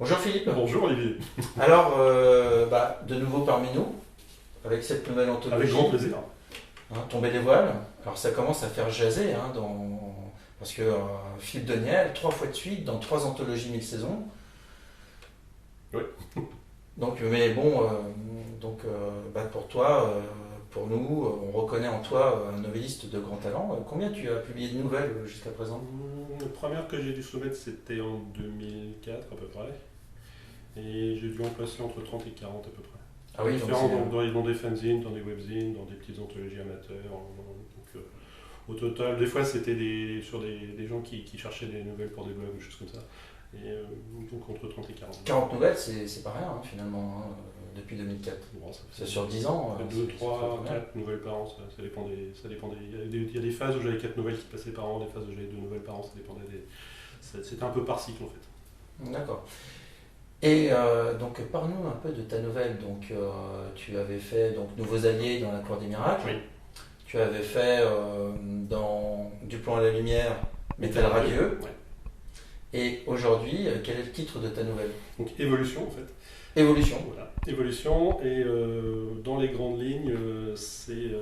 Bonjour Philippe. Bonjour Olivier. Alors, de nouveau parmi nous, avec cette nouvelle anthologie. Avec grand plaisir. Tomber les voiles. Alors ça commence à faire jaser, parce que Philippe Deniel, 3 fois de suite, dans 3 anthologies 1000 saisons. Oui. Donc, mais bon, pour toi, pour nous, on reconnaît en toi un novelliste de grand talent. Combien tu as publié de nouvelles jusqu'à présent? La première que j'ai dû soumettre, c'était en 2004 à peu près. Et j'ai dû en passer entre 30 et 40 à peu près. Ah oui, Différents, dans des fanzines, dans des webzines, dans des petites anthologies amateurs. Au total, des fois c'était sur des gens qui cherchaient des nouvelles pour des blogs ou des choses comme ça. Et donc entre 30 et 40. 40 nouvelles, c'est pas rien finalement, depuis 2004. Bon, c'est sur 10 ans. 2, 3, 4 nouvelles par an, ça dépend des. Il y a des phases où j'avais 4 nouvelles qui passaient par an, des phases où j'avais 2 nouvelles par an, ça dépendait des. C'était un peu par cycle en fait. D'accord. Et donc parle-nous un peu de ta nouvelle. Donc tu avais fait Nouveaux Alliés dans la Cour des Miracles. Oui. Tu avais fait dans Du plomb à la lumière, Métal radieux. Ouais. Et aujourd'hui, quel est le titre de ta nouvelle? Donc Évolution en fait. Évolution. Voilà. Évolution, et dans les grandes lignes, c'est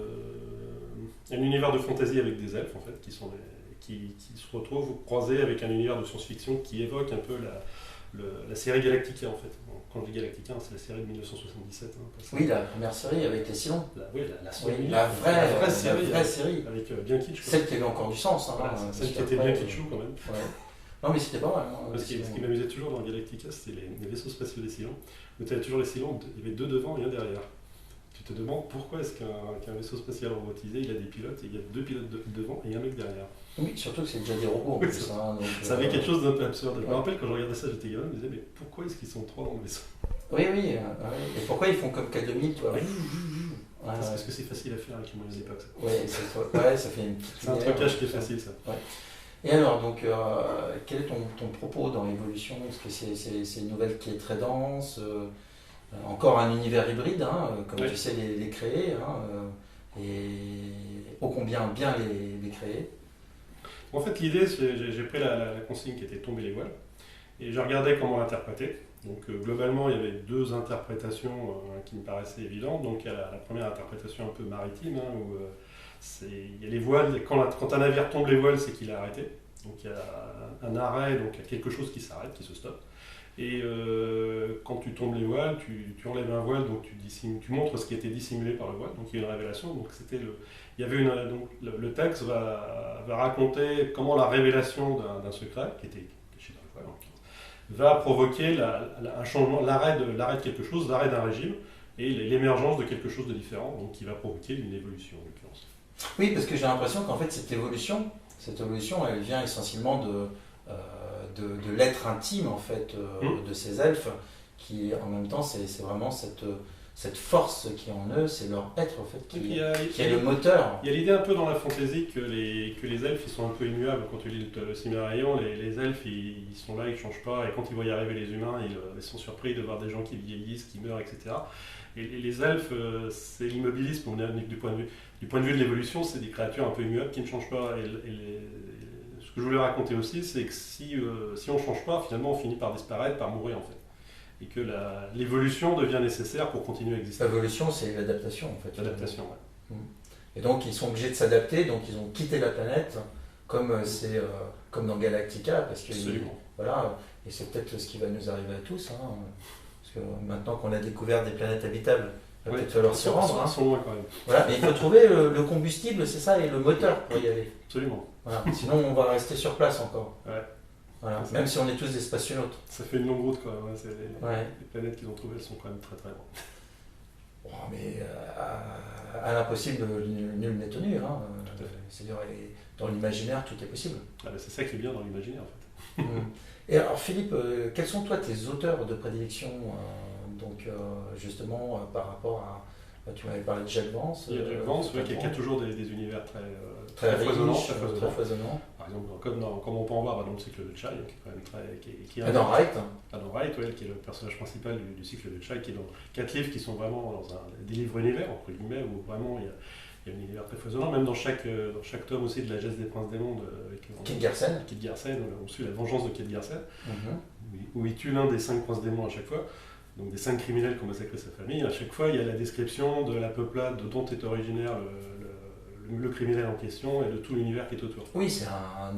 un univers de fantasy avec des elfes en fait, qui se retrouvent croisés avec un univers de science-fiction qui évoque un peu la série Galactica en fait. Quand je dis Galactica, c'est la série de 1977. Oui, la première série avec les Cylons. La vraie série. Avec bien kitsch. Celle qui avait encore du sens. Voilà, celle qui était bien kitschou quand même. Ouais. Non mais c'était pas mal. Ce qui m'amusait toujours dans Galactica, c'était les vaisseaux spatiaux des Cylons. Mais tu avais toujours les Cylons, il y avait 2 devant et 1 derrière. Tu te demandes pourquoi est-ce qu'un vaisseau spatial robotisé, il a des pilotes, et il y a 2 pilotes devant et un mec derrière. Oui, surtout que c'est déjà des robots en plus. Ça avait quelque chose d'un peu absurde. Je me rappelle quand je regardais ça, j'étais gamin, je me disais, mais pourquoi est-ce qu'ils sont 3 dans le vaisseau? Oui. Et pourquoi ils font comme K2000, toi? Parce que c'est facile à faire avec les moyens d'époque. Ouais, ça fait une petite. C'est un trucage qui est facile, ça. Ouais. Et alors, donc, quel est ton propos dans l'évolution? Est-ce que c'est une nouvelle qui est très dense, encore un univers hybride, comme tu sais les créer, et ô combien bien les créer? En fait, l'idée, j'ai pris la consigne qui était tomber les voiles, et je regardais comment l'interpréter. Donc, globalement, il y avait 2 interprétations qui me paraissaient évidentes. Donc, il y a la première interprétation un peu maritime, où il y a les voiles, quand un navire tombe les voiles, c'est qu'il est arrêté. Donc il y a un arrêt, donc il y a quelque chose qui s'arrête, qui se stoppe. Et quand tu tombes les voiles, tu enlèves un voile, donc tu montres ce qui était dissimulé par le voile, donc il y a une révélation. Donc le texte va raconter comment la révélation d'un secret, qui était caché dans le voile, va provoquer un changement, l'arrêt de quelque chose, l'arrêt d'un régime, et l'émergence de quelque chose de différent, donc qui va provoquer une évolution en l'occurrence. Oui, parce que j'ai l'impression qu'en fait cette évolution, elle vient essentiellement de l'être intime en fait de ces elfes, qui en même temps c'est vraiment cette force qui est en eux, c'est leur être en fait qui est le moteur. Il y a l'idée un peu dans la fantaisie que les elfes ils sont un peu immuables. Quand tu lis le Silmarillion, les elfes ils sont là, ils ne changent pas, et quand ils voient y arriver les humains, ils sont surpris de voir des gens qui vieillissent, qui meurent, etc. Et les elfes, c'est l'immobilisme du point de vue de l'évolution, c'est des créatures un peu immuables qui ne changent pas. Ce que je voulais raconter aussi, c'est que si on ne change pas, finalement on finit par disparaître, par mourir en fait. Et que l'évolution devient nécessaire pour continuer à exister. L'évolution, c'est l'adaptation en fait. L'adaptation, ouais. Et donc ils sont obligés de s'adapter, donc ils ont quitté la planète, comme dans Galactica, parce que voilà, et c'est peut-être ce qui va nous arriver à tous. Parce que maintenant qu'on a découvert des planètes habitables, il va peut-être falloir s'y rendre. Ils sont loin quand même. Voilà, mais il faut trouver le combustible, c'est ça, et le moteur pour y aller. Absolument. Voilà. Sinon, on va rester sur place encore. Ouais. Voilà. Même si on est tous des spationautes. Ça fait une longue route quand même. Les planètes qu'ils ont trouvées, elles sont quand même très très loin. Oh, mais à l'impossible, nul n'est tenu. C'est-à-dire, dans l'imaginaire, tout est possible. C'est ça qui est bien dans l'imaginaire en fait. Et alors Philippe, quels sont toi tes auteurs de prédilection, justement par rapport à, tu m'avais parlé de Jack Vance. Il y a Jack Vance qui a toujours des univers très foisonnants. Très foisonnants. Par exemple, comme on peut en voir dans le cycle de Chai, qui est quand même très... Adam Wright. Adam Wright, qui est le personnage principal du cycle de Chai, qui est dans 4 livres qui sont vraiment dans des livres univers, entre guillemets, où vraiment Il y a un univers très foisonnant, même dans chaque tome aussi de La Geste des Princes des Mondes, avec Kit Garsen. Kit Garsen, on suit la vengeance de Kit Garsen, Mhm. où il tue l'un des 5 princes démons à chaque fois, donc des 5 criminels qui ont massacré sa famille. À chaque fois, il y a la description de la peuplade dont est originaire le criminel en question et de tout l'univers qui est autour. Oui, c'est un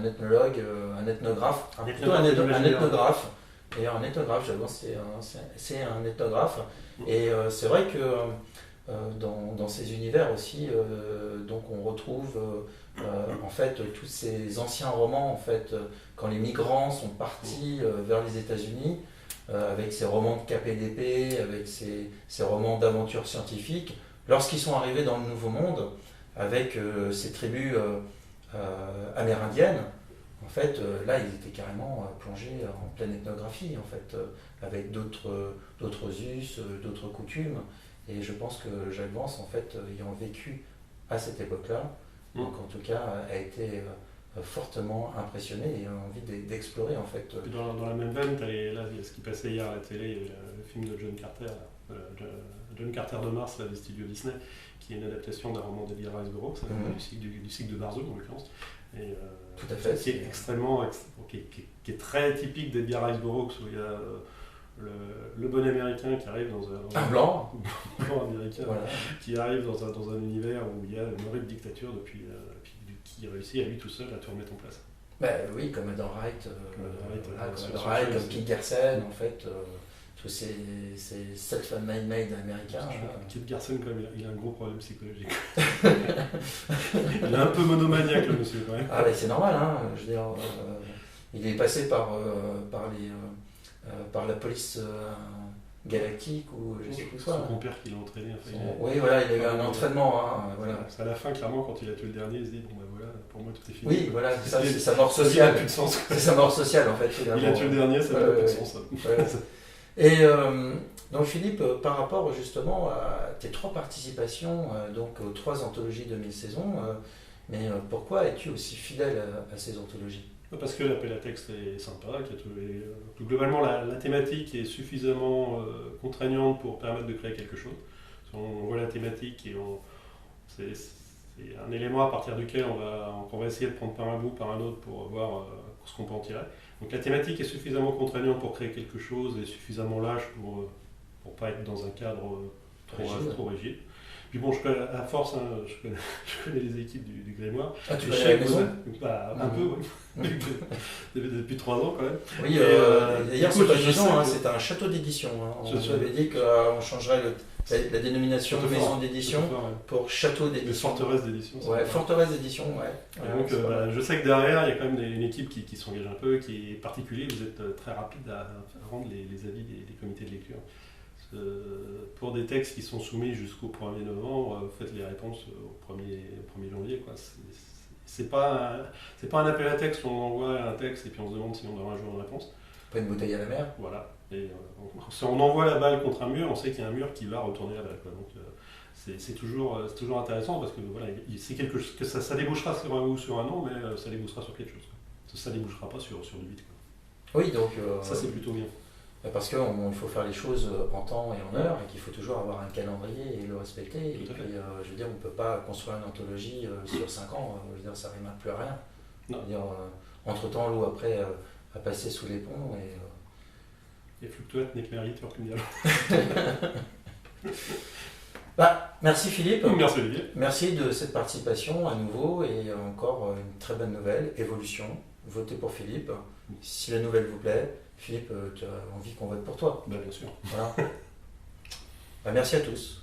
ethnologue, un ethnographe, plutôt un ethnographe. ethnographe. D'ailleurs, un ethnographe, j'avoue, c'est un ethnographe. Et c'est vrai que dans ces univers aussi, donc on retrouve en fait tous ces anciens romans, en fait, quand les migrants sont partis vers les États-Unis, avec ces romans de KPDP, avec ces romans d'aventure scientifique, lorsqu'ils sont arrivés dans le Nouveau Monde, avec ces tribus amérindiennes, en fait, là, ils étaient carrément plongés en pleine ethnographie, en fait, avec d'autres us, d'autres coutumes. Et je pense que Jacques Vance, en fait, ayant vécu à cette époque-là, donc en tout cas, a été fortement impressionné et a envie d'explorer, en fait. Dans la même veine, là, il y a ce qui passait hier à la télé, il y avait le film de John Carter, John Carter de Mars, là, des studios Disney, qui est une adaptation d'un roman d'Edgar Rice Burroughs, du cycle de Barzoum en l'occurrence. Et, tout à fait. Qui est extrêmement, qui est très typique d'Edgar Rice Burroughs, où il y a le bon américain qui arrive dans un blanc américain, voilà, qui arrive dans un univers où il y a une horrible dictature qui réussit à lui tout seul à tout remettre en place. Ben oui, comme dans Wright, comme Kit Garsen, en fait. Tous ces self-made américains. Kit Garsen, quand même, il a un gros problème psychologique. Il est un peu monomaniaque, le monsieur, quand même. Ah, ben c'est normal, hein. Je veux dire, il est passé par la police galactique ou je sais plus quoi. Son compère qui l'a entraîné. Enfin, oui, voilà, il a eu un entraînement. Hein, voilà. C'est à la fin, clairement, quand il a tué le dernier, il se dit bon, ben voilà, pour moi tout est fini. Oui, voilà, c'est sa mort sociale. Plus de sens. C'est sa mort sociale, en fait. Finalement. Il a tué le dernier, ça n'a plus de sens. Et donc Philippe, par rapport justement à tes 3 participations, donc aux 3 anthologies de 1000 saisons, mais pourquoi es-tu aussi fidèle à ces anthologies ? Parce que l'appel à texte est sympa, globalement la thématique est suffisamment contraignante pour permettre de créer quelque chose. On voit la thématique et c'est un élément à partir duquel on va essayer de prendre par un bout, par un autre pour voir ce qu'on peut en tirer. Donc la thématique est suffisamment contraignante pour créer quelque chose et suffisamment lâche pour ne pas être dans un cadre trop rigide. Puis bon, à force, hein, je connais les équipes du Grimoire. Ah, tu connais la maison ? Un peu, oui. Depuis 3 ans quand même. Oui, d'ailleurs c'est pas une maison, hein, c'est un château d'édition. Hein. On avait dit qu'on changerait la dénomination de maison d'édition pour château d'édition. Forteresse d'édition. Ouais, forteresse d'édition, ouais. Et donc, je sais que derrière, il y a quand même une équipe qui s'engage un peu, qui est particulière. Vous êtes très rapide à rendre les avis des comités de lecture. Pour des textes qui sont soumis jusqu'au 1er novembre, vous faites les réponses au 1er janvier. Quoi. C'est pas un appel à texte où on envoie un texte et puis on se demande si on aura un jour une réponse. Pas une bouteille à la mer. Voilà. Et si on envoie la balle contre un mur, on sait qu'il y a un mur qui va retourner la balle. Quoi. Donc c'est toujours intéressant parce que voilà, c'est quelque chose que ça débouchera sur un oui ou sur un non, mais ça débouchera sur quelque chose. Quoi. Ça débouchera pas sur du vide. Quoi. Oui, donc ça c'est plutôt bien. Parce qu'il faut faire les choses en temps et en heure et qu'il faut toujours avoir un calendrier et le respecter. Et puis, je veux dire, on ne peut pas construire une anthologie sur 5 ans, je veux dire, ça rime plus à rien. Je veux dire, entre-temps, l'eau après a passé sous les ponts et fluktuat nicht mehr Ritter qu'une merci Philippe. Merci Olivier. Merci de cette participation à nouveau et encore une très bonne nouvelle, évolution. Votez pour Philippe. Si la nouvelle vous plaît, Philippe, tu as envie qu'on vote pour toi. Bien sûr. Voilà. Merci à tous.